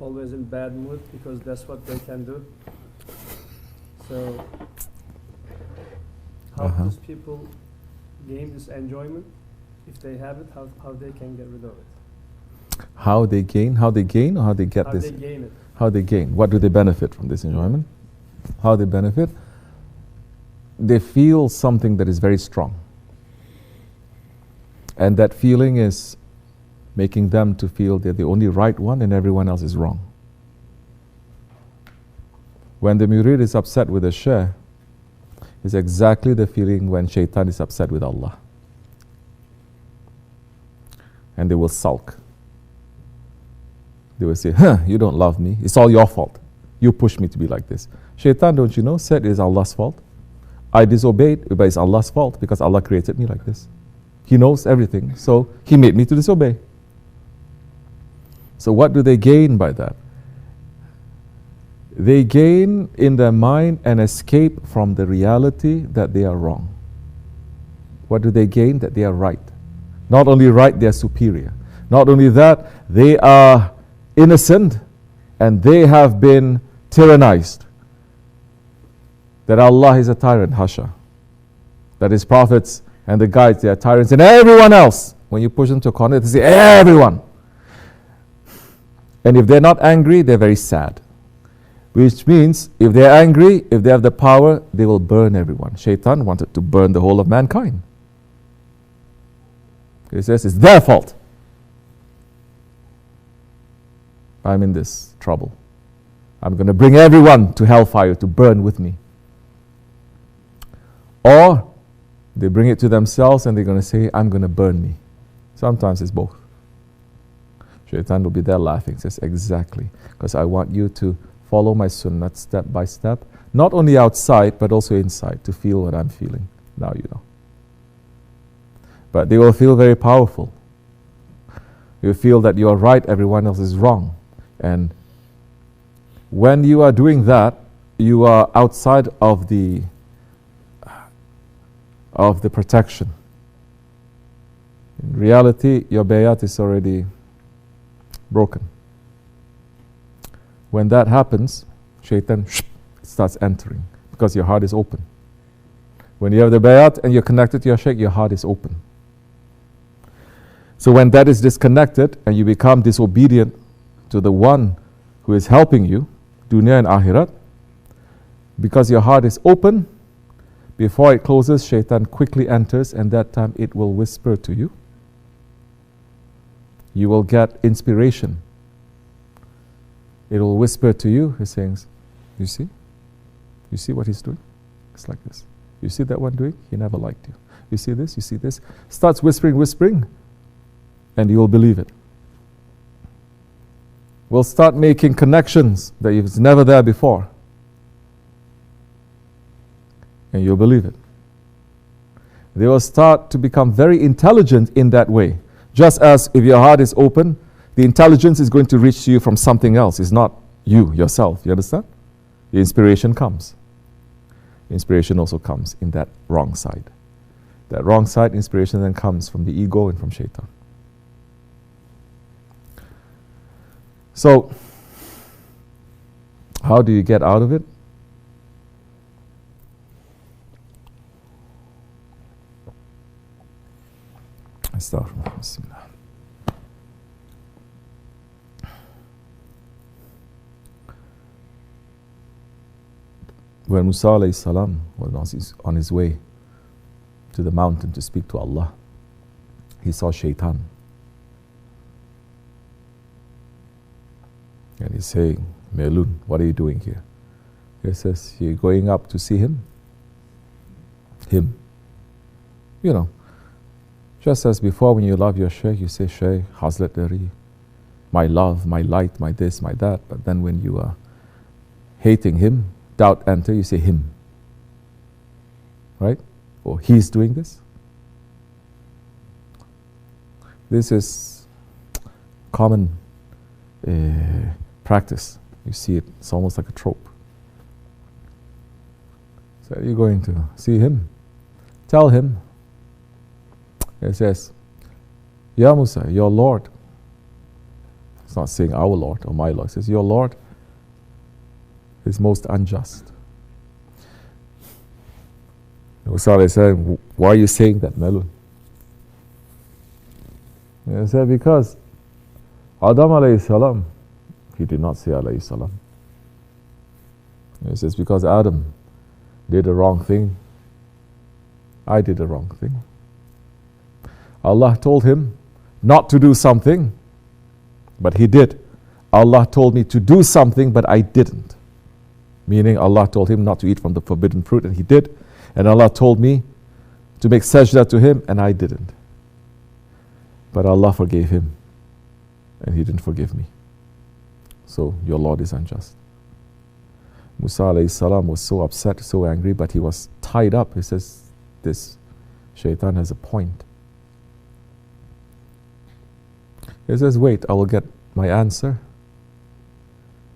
always in bad mood because that's what they can do. So how does people gain this enjoyment? If they have it, how they can get rid of it? How they gain, or how they get how this? How they gain it. How they gain. What do they benefit from this enjoyment? How they benefit? They feel something that is very strong. And that feeling is making them to feel they're the only right one and everyone else is wrong. When the murid is upset with the shaykh, it's exactly the feeling when shaitan is upset with Allah. And they will sulk. They will say, you don't love me. It's all your fault. You pushed me to be like this. Shaitan, don't you know, said it is Allah's fault. I disobeyed, but it's Allah's fault because Allah created me like this. He knows everything, so He made me to disobey. So what do they gain by that? They gain in their mind an escape from the reality that they are wrong. What do they gain? That they are right. Not only right, they are superior. Not only that, they are innocent and they have been tyrannized. That Allah is a tyrant, hasha. That His prophets and the guides, they are tyrants, and everyone else, when you push them to a corner, they say, everyone. And if they're not angry, they're very sad. Which means, if they're angry, if they have the power, they will burn everyone. Shaitan wanted to burn the whole of mankind. He says, it's their fault. I'm in this trouble. I'm going to bring everyone to hellfire to burn with me. Or they bring it to themselves and they're going to say, I'm going to burn me. Sometimes it's both. Shaitan will be there laughing, says, exactly, because I want you to follow my sunnah step by step, not only outside, but also inside, to feel what I'm feeling. Now you know. But they will feel very powerful. You feel that you are right, everyone else is wrong. And when you are doing that, you are outside of the protection. In reality, your bayat is already broken. When that happens, shaitan starts entering because your heart is open. When you have the bayat and you're connected to your shaykh, your heart is open. So when that is disconnected and you become disobedient to the one who is helping you, dunya and akhirat, because your heart is open, before it closes, shaitan quickly enters, and that time it will whisper to you. You will get inspiration. It will whisper to you, he's saying, you see? You see what he's doing? It's like this. You see that one doing? He never liked you. You see this? You see this? Starts whispering, and you will believe it. We'll start making connections that was never there before. And you'll believe it. They will start to become very intelligent in that way. Just as if your heart is open, the intelligence is going to reach to you from something else. It's not you, yourself. You understand? The inspiration comes. Inspiration also comes in that wrong side. That wrong side, inspiration then comes from the ego and from shaitan. So, how do you get out of it? Bismillah. When Musa alayhi salam was on his way to the mountain to speak to Allah, he saw shaitan. And he's saying, Melun, what are you doing here? He says, you're going up to see him? Him. You know, just as before when you love your shaykh, you say, Shaykh, Hazrat Dari, my love, my light, my this, my that. But then when you are hating him, doubt enter, you say him. Right? Or he's doing this. This is common practice. You see it, it's almost like a trope. So you're going to see him. Tell him. It says, Ya Musa, your Lord It's not saying our Lord or my Lord. It says your Lord is most unjust. U.S.A said, why are you saying that, Melun? He said, because Adam alayhi salam, he did not say alayhi salam. He says, because Adam did the wrong thing, I did the wrong thing. Allah told him not to do something, but he did. Allah told me to do something, but I didn't. Meaning Allah told him not to eat from the forbidden fruit, and he did. And Allah told me to make sajda to him, and I didn't. But Allah forgave him, and he didn't forgive me. So your Lord is unjust. Musa alayhi salam was so upset, so angry, but he was tied up. He says, this shaitan has a point. He says, wait, I will get my answer,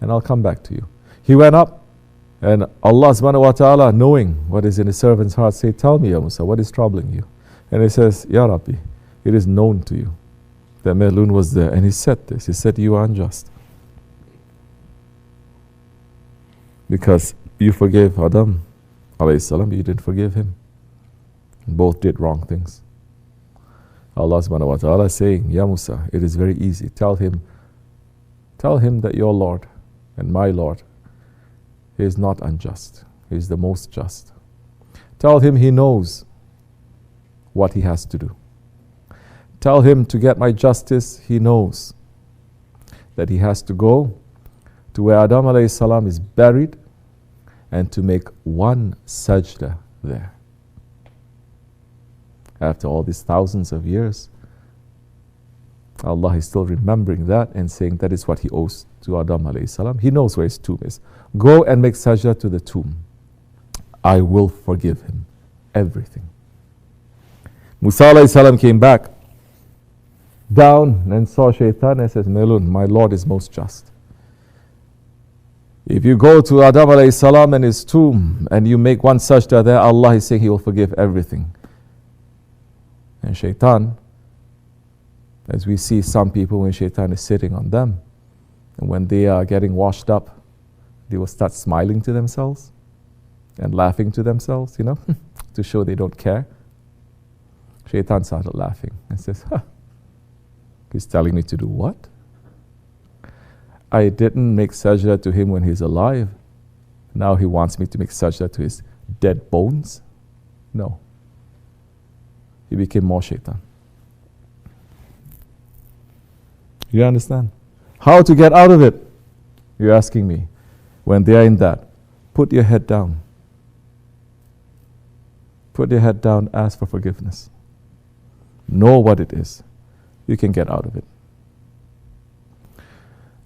and I'll come back to you. He went up, and Allah subhanahu wa ta'ala, knowing what is in his servant's heart, said, tell me, Ya Musa, what is troubling you? And he says, Ya Rabbi, it is known to you that Melun was there. And he said this. He said, you are unjust. Because you forgave Adam alayhi salam, you didn't forgive him. Both did wrong things. Allah subhanahu wa ta'ala is saying, Ya Musa, it is very easy. Tell him that your Lord and my Lord is not unjust. He is the most just. Tell him he knows what he has to do. Tell him to get my justice, he knows that he has to go to where Adam alayhi salam is buried and to make one sajda there. After all these thousands of years, Allah is still remembering that and saying that is what he owes to Adam alayhi salam. He knows where his tomb is. Go and make sajda to the tomb. I will forgive him everything. Musa alayhi salam came back down and saw shaitan and says, Melun, my Lord is most just. If you go to Adam alayhi salam and his tomb and you make one sajda there, Allah is saying he will forgive everything. And shaitan, as we see some people when shaitan is sitting on them, and when they are getting washed up, they will start smiling to themselves and laughing to themselves, to show they don't care. Shaitan started laughing and says, he's telling me to do what? I didn't make sajda to him when he's alive. Now he wants me to make sajda to his dead bones? No. He became more shaitan. You understand? How to get out of it? You're asking me. When they are in that, put your head down. Put your head down, ask for forgiveness. Know what it is. You can get out of it.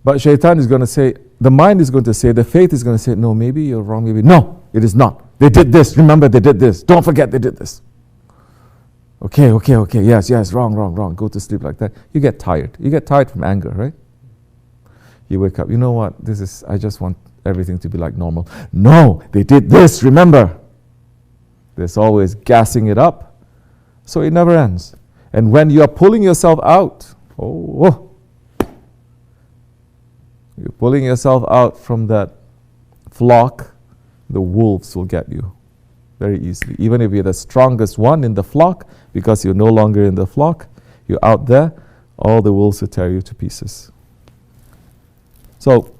But shaitan is going to say, the mind is going to say, the faith is going to say, no, maybe you're wrong, maybe. No, it is not. They did this. Remember, they did this. Don't forget they did this. Okay, yes, wrong. Go to sleep like that. You get tired. You get tired from anger, right? You wake up, you know what, I just want everything to be like normal. No, they did this, remember. There's always gassing it up. So it never ends. And when you are pulling yourself out, you're pulling yourself out from that flock, the wolves will get you very easily. Even if you're the strongest one in the flock, because you're no longer in the flock, you're out there, all the wolves will tear you to pieces. So,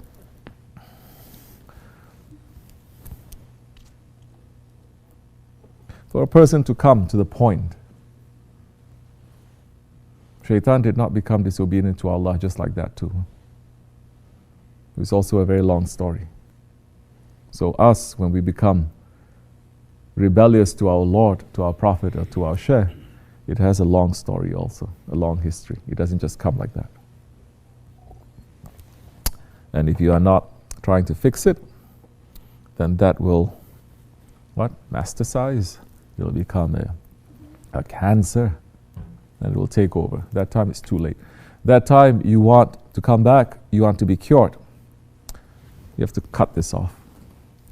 for a person to come to the point, shaitan did not become disobedient to Allah just like that too. It's also a very long story. So us, when we become rebellious to our Lord, to our Prophet, or to our Shaykh, it has a long story also, a long history. It doesn't just come like that. And if you are not trying to fix it, then that will, metastasize. It will become a cancer, and it will take over. That time it's too late. That time you want to come back, you want to be cured. You have to cut this off.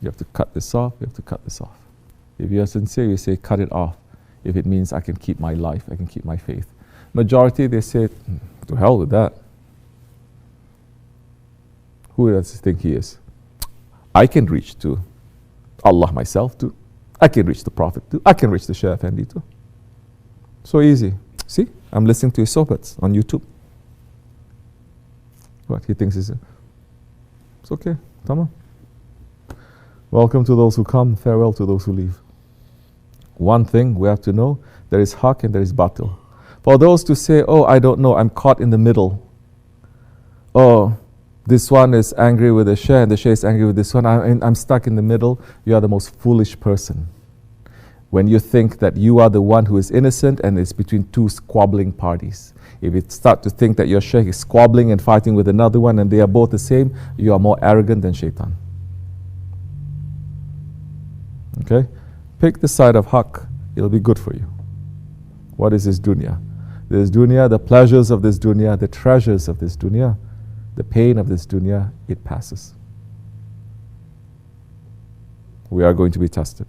You have to cut this off, you have to cut this off. If you are sincere, you say, cut it off. If it means I can keep my life, I can keep my faith. Majority, they say, to hell with that. Who does he think he is? I can reach to Allah myself too. I can reach the Prophet too. I can reach the Shaykh Efendi too. So easy. See, I'm listening to his sohbats on YouTube. What he thinks is it's okay. Tamam. Welcome to those who come, farewell to those who leave. One thing we have to know, there is haq and there is batil. For those to say, oh, I don't know, I'm caught in the middle. Oh, this one is angry with the Shaykh and the Shaykh is angry with this one. I'm stuck in the middle. You are the most foolish person. When you think that you are the one who is innocent and it's between two squabbling parties. If you start to think that your Shaykh is squabbling and fighting with another one and they are both the same, you are more arrogant than shaitan. Okay? Pick the side of haqq, it'll be good for you. What is this dunya? This dunya, the pleasures of this dunya, the treasures of this dunya, the pain of this dunya, it passes. We are going to be tested.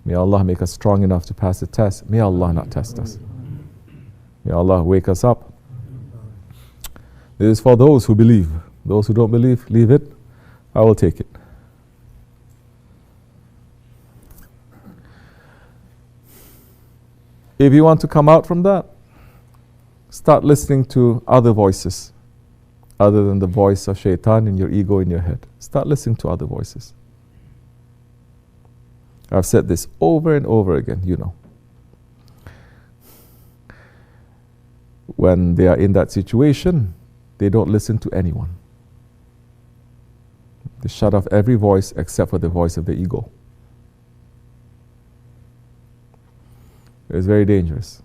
May Allah make us strong enough to pass the test. May Allah not test us. May Allah wake us up. This is for those who believe. Those who don't believe, leave it. I will take it. If you want to come out from that, start listening to other voices other than the voice of shaitan and your ego in your head. Start listening to other voices. I've said this over and over again, you know. When they are in that situation, they don't listen to anyone. They shut off every voice except for the voice of the ego. It's very dangerous.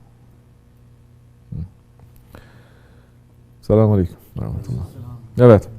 Assalamu alaikum.